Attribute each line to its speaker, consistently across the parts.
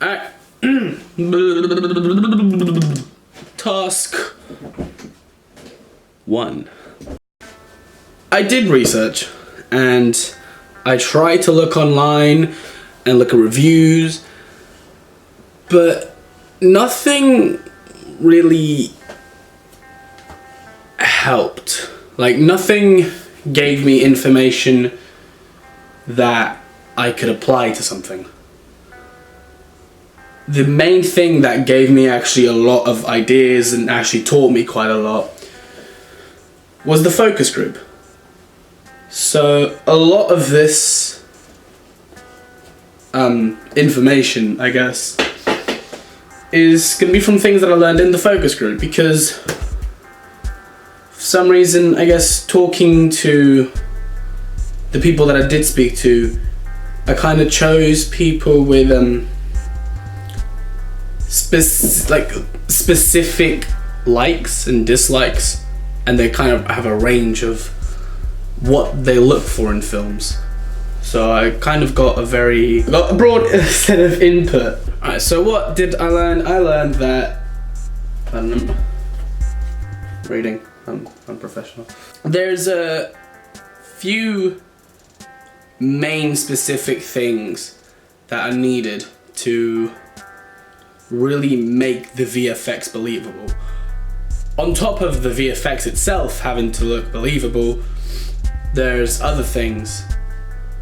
Speaker 1: Alright. Task 1. I did research and I tried to look online and look at reviews, but nothing really helped. Like, nothing gave me information that I could apply to something. The main thing that gave me actually a lot of ideas and actually taught me quite a lot was the focus group. So a lot of this information, I guess, is going to be from things that I learned in the focus group, because for some reason, I guess, talking to the people that I did speak to, I kind of chose people with specific likes and dislikes, and they kind of have a range of what they look for in films. So I kind of got a broad set of input. Alright, so what did I learn? I learned that reading. I'm professional. There's a few main specific things that are needed to really make the VFX believable. On top of the VFX itself having to look believable, there's other things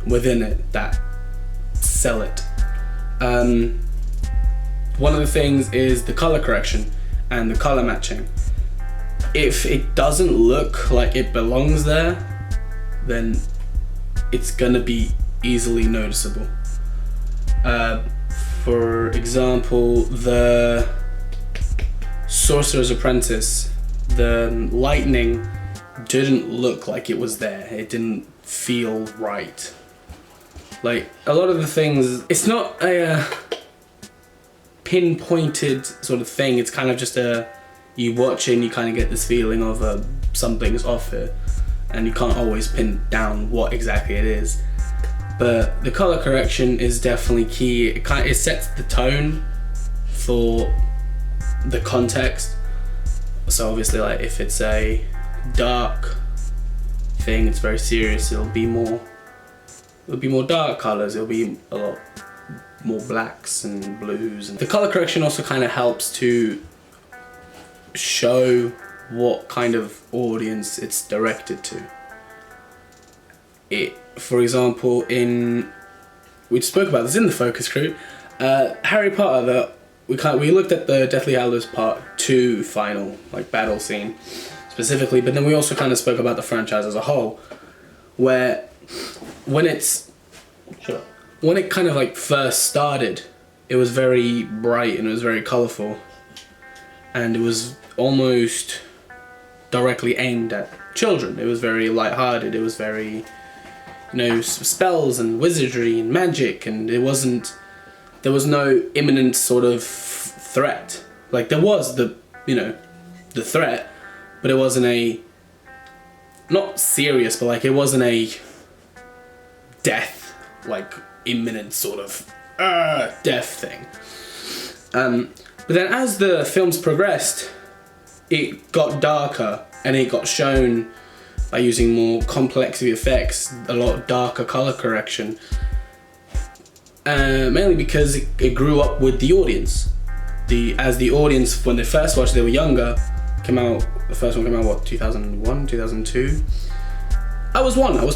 Speaker 1: within it that sell it. One of the things is the color correction and the color matching. If it doesn't look like it belongs there, then it's gonna be easily noticeable. For example, the Sorcerer's Apprentice, the lightning didn't look like it was there. It didn't feel right. Like, a lot of the things, it's not a pinpointed sort of thing. It's kind of just you watch it and you kind of get this feeling of something's off here, and you can't always pin down what exactly it is. But the color correction is definitely key. It sets the tone for the context. So obviously, like, if it's a dark thing, it's very serious. It'll be more dark colors. It'll be a lot more blacks and blues. And the color correction also kind of helps to show what kind of audience it's directed to. For example, we spoke about this in the focus group, Harry Potter. We looked at the Deathly Hallows Part 2 final, like, battle scene specifically, but then we also kind of spoke about the franchise as a whole, where when it kind of like first started, it was very bright and it was very colorful, and it was almost directly aimed at children. It was very lighthearted. It was very, spells and wizardry and magic, and there was no imminent sort of threat. Like, there was the threat, but it wasn't not serious, but like, it wasn't a death, like, imminent sort of death thing. But then as the films progressed, it got darker, and it got shown by using more complex VFX, a lot darker color correction, mainly because it grew up with the audience. As the audience, when they first watched, they were younger. The first one came out, what, 2001, 2002? I was one or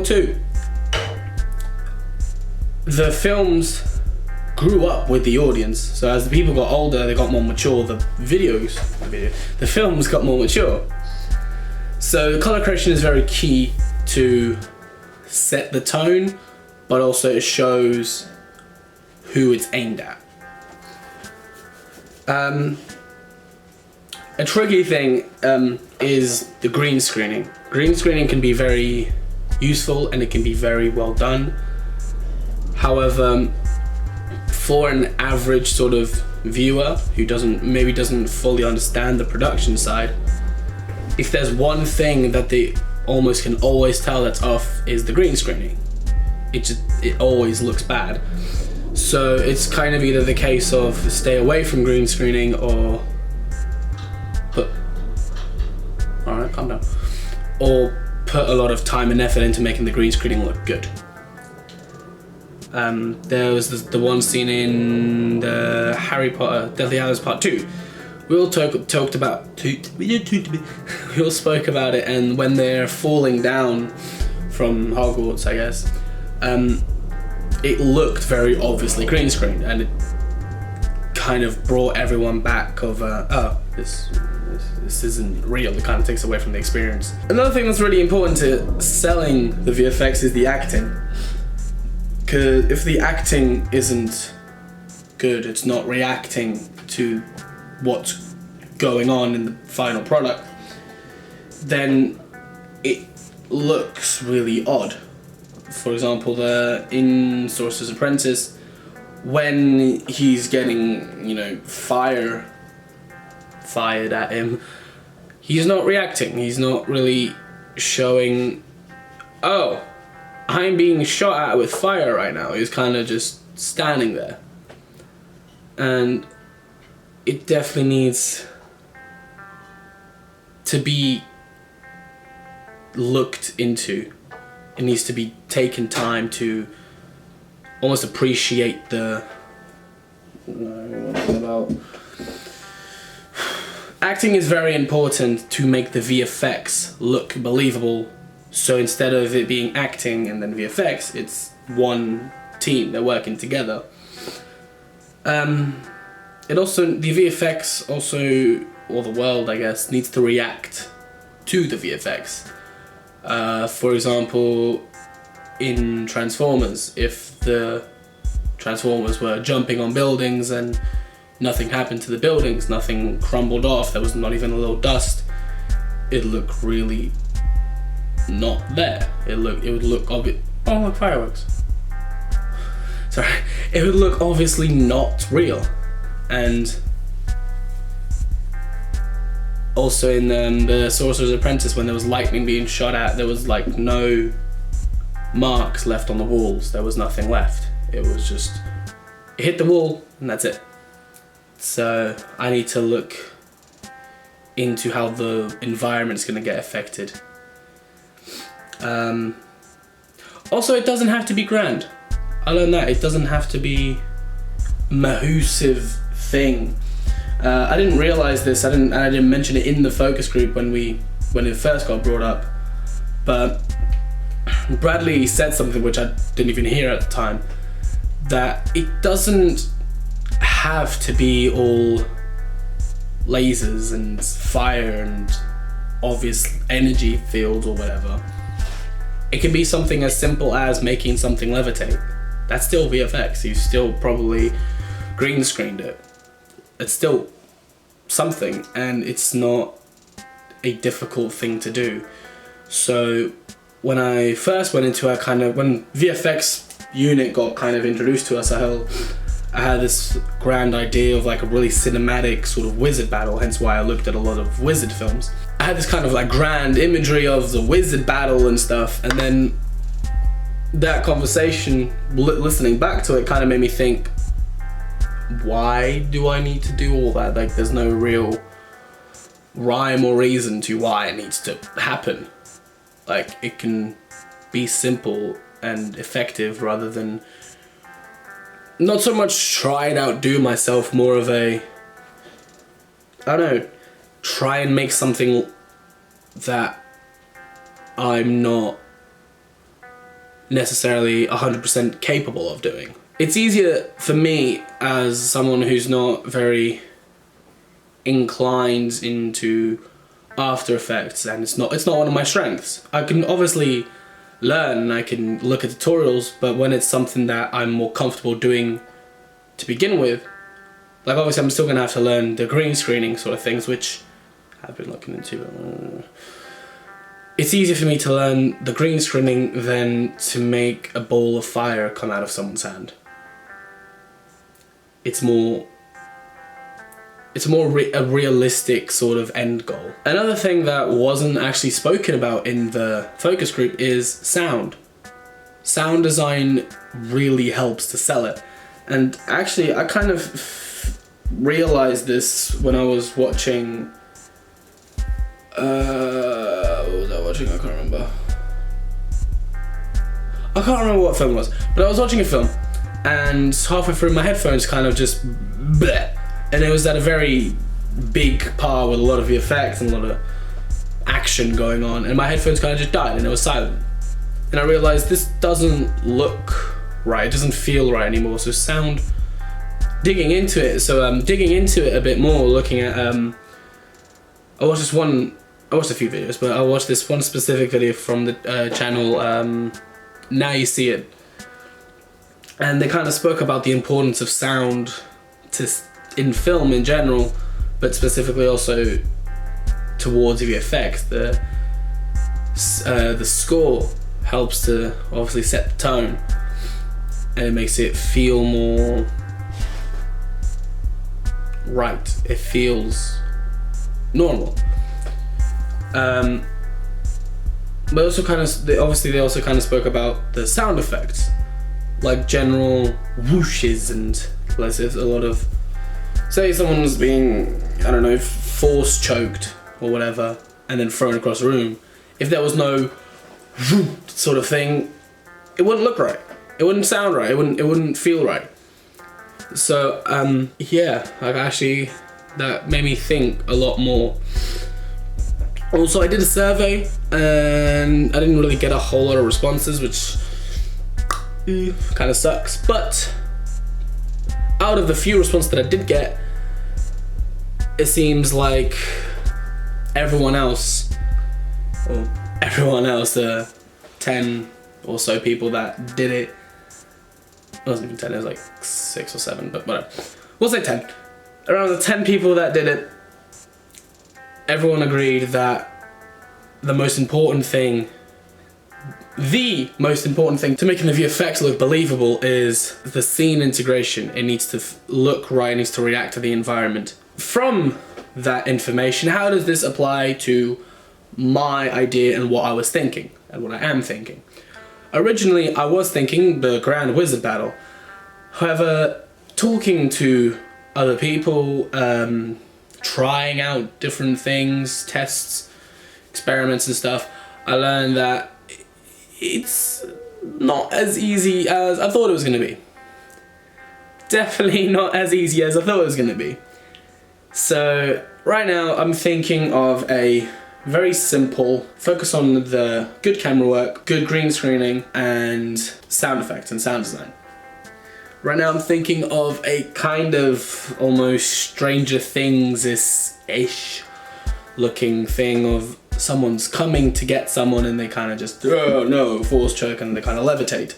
Speaker 1: two. The films grew up with the audience, so as the people got older, they got more mature. The films got more mature. So color correction is very key to set the tone, but also it shows who it's aimed at. A tricky thing is the green screening. Green screening can be very useful and it can be very well done. However, for an average sort of viewer who maybe doesn't fully understand the production side, if there's one thing that they almost can always tell that's off, is the green screening. It always looks bad. So So it's kind of either the case of stay away from green screening or alright, calm down. Or put a lot of time and effort into making the green screening look good. There was the one scene in the Harry Potter Deathly Hallows Part 2. We all talked about we all spoke about it, and when they're falling down from Hogwarts, I guess, it looked very obviously green screened, and it kind of brought everyone back of oh, this isn't real. It kind of takes away from the experience. Another thing that's really important to selling the VFX is the acting. Because if the acting isn't good, it's not reacting to what's going on in the final product, then it looks really odd. For example, in Sorcerer's Apprentice, when he's getting, you know, fire fired at him, he's not reacting. He's not really showing, oh, I'm being shot at with fire right now. He's kind of just standing there. And it definitely needs to be looked into. It needs to be taken time to almost appreciate the... Acting is very important to make the VFX look believable. So instead of it being acting and then VFX, it's one team, they're working together. The VFX also, or the world I guess, needs to react to the VFX. For example, in Transformers, if the Transformers were jumping on buildings and nothing happened to the buildings, nothing crumbled off, there was not even a little dust, it'd look really not there. It would look obvious. Oh, look, fireworks. Sorry. It would look obviously not real. And also in the Sorcerer's Apprentice, when there was lightning being shot at, there was like no marks left on the walls. There was nothing left. It was just, it hit the wall and that's it. So I need to look into how the environment's going to get affected. Also, it doesn't have to be grand. I learned that it doesn't have to be a massive thing. I didn't realize this. I didn't mention it in the focus group when it first got brought up. But Bradley said something which I didn't even hear at the time, that it doesn't have to be all lasers and fire and obvious energy fields or whatever. It can be something as simple as making something levitate. That's still VFX. You still probably green screened it. It's still something, and it's not a difficult thing to do. So when I first went into when VFX unit got kind of introduced to us, I had this grand idea of like a really cinematic sort of wizard battle, hence why I looked at a lot of wizard films. I had this kind of like grand imagery of the wizard battle and stuff, and then that conversation, listening back to it, kind of made me think, why do I need to do all that? Like, there's no real rhyme or reason to why it needs to happen. Like, it can be simple and effective rather than not so much try and outdo myself, more of a, I don't know, try and make something that I'm not necessarily 100% capable of doing. It's easier for me as someone who's not very inclined into After Effects, and it's not one of my strengths. I can obviously learn and I can look at tutorials, but when it's something that I'm more comfortable doing to begin with, like obviously I'm still gonna have to learn the green screening sort of things, which I've been looking into. It's easier for me to learn the green screening than to make a ball of fire come out of someone's hand. It's more a realistic sort of end goal. Another thing that wasn't actually spoken about in the focus group is sound. Sound design really helps to sell it. And actually, I kind of realized this when I was watching. What was I watching? I can't remember. I can't remember what film it was, but I was watching a film, and halfway through my headphones kind of just bleh, and it was at a very big part with a lot of VFX and a lot of action going on, and my headphones kind of just died and it was silent. And I realized this doesn't look right, it doesn't feel right anymore. So digging into it a bit more, looking at I watched a few videos, but I watched this one specific video from the channel Now You See It, and they kind of spoke about the importance of sound in film in general, but specifically also towards VFX. The score helps to obviously set the tone, and it makes it feel more right. It feels normal. But also they also kind of spoke about the sound effects, like general whooshes, and let's say a lot of, say someone was being, I don't know, force choked or whatever, and then thrown across the room. If there was no sort of thing, it wouldn't look right. It wouldn't sound right. It wouldn't feel right. So yeah, like actually that made me think a lot more. Also, I did a survey and I didn't really get a whole lot of responses, which kind of sucks. But out of the few responses that I did get, it seems like everyone else, the 10 or so people that did it, it wasn't even 10, it was like 6 or 7, but whatever. We'll say 10. Around the 10 people that did it, everyone agreed that the most important thing to making the VFX look believable is the scene integration. It needs to look right, it needs to react to the environment. From that information, how does this apply to my idea and what I was thinking, and what I am thinking? Originally, I was thinking the Grand Wizard battle. However, talking to other people, trying out different things, tests, experiments and stuff, I learned that it's not as easy as I thought it was going to be. Definitely not as easy as I thought it was going to be. So right now I'm thinking of a very simple focus on the good camera work, good green screening, and sound effects and sound design. Right now I'm thinking of a kind of almost Stranger Things-ish looking thing of someone's coming to get someone and they kind of just, oh no, force choke, and they kind of levitate.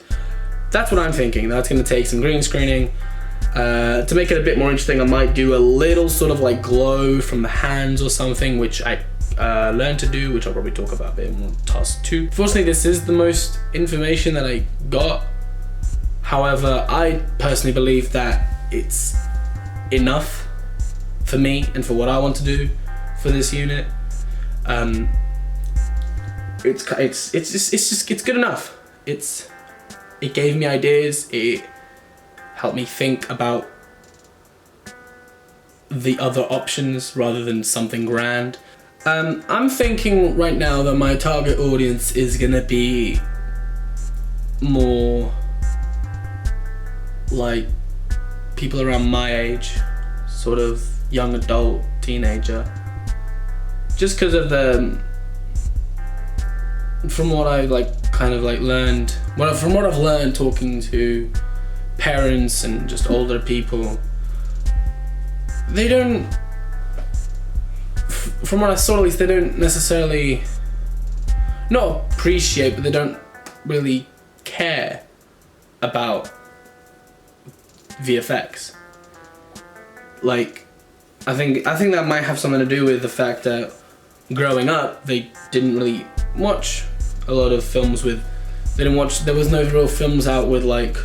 Speaker 1: That's what I'm thinking. That's going to take some green screening. To make it a bit more interesting, I might do a little sort of like glow from the hands or something, which I learned to do, which I'll probably talk about a bit more task 2. Fortunately, this is the most information that I got. However, I personally believe that it's enough for me and for what I want to do for this unit. It's good enough. It gave me ideas. It helped me think about the other options rather than something grand. I'm thinking right now that my target audience is gonna be more like people around my age, sort of young adult, teenager. Just because of from what I learned, from what I've learned talking to parents and just older people, they don't, from what I saw at least, they don't necessarily, not appreciate, but they don't really care about VFX. Like, I think that might have something to do with the fact that growing up, they didn't really watch a lot of films with, there was no real films out with like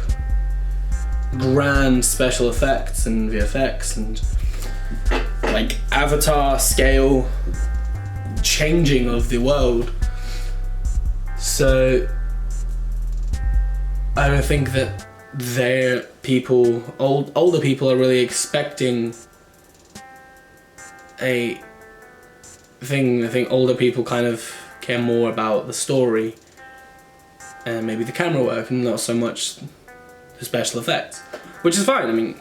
Speaker 1: grand special effects and VFX and like Avatar scale changing of the world. So I don't think that older people are really expecting a thing. I think older people kind of care more about the story and maybe the camera work and not so much the special effects, which is fine. I mean,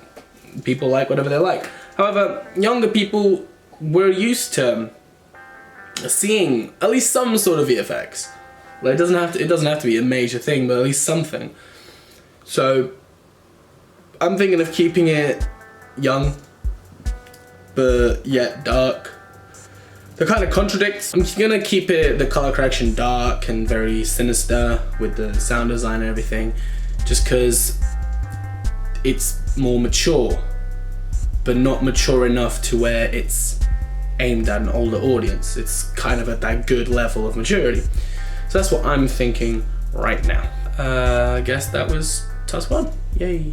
Speaker 1: people like whatever they like. However, younger people, we're used to seeing at least some sort of VFX. Like, it doesn't have to be a major thing, but at least something. So I'm thinking of keeping it young, but yet dark. That kind of contradicts. I'm gonna keep the color correction dark and very sinister with the sound design and everything, just because it's more mature, but not mature enough to where it's aimed at an older audience. It's kind of at that good level of maturity. So that's what I'm thinking right now. I guess that was Task 1. Yay.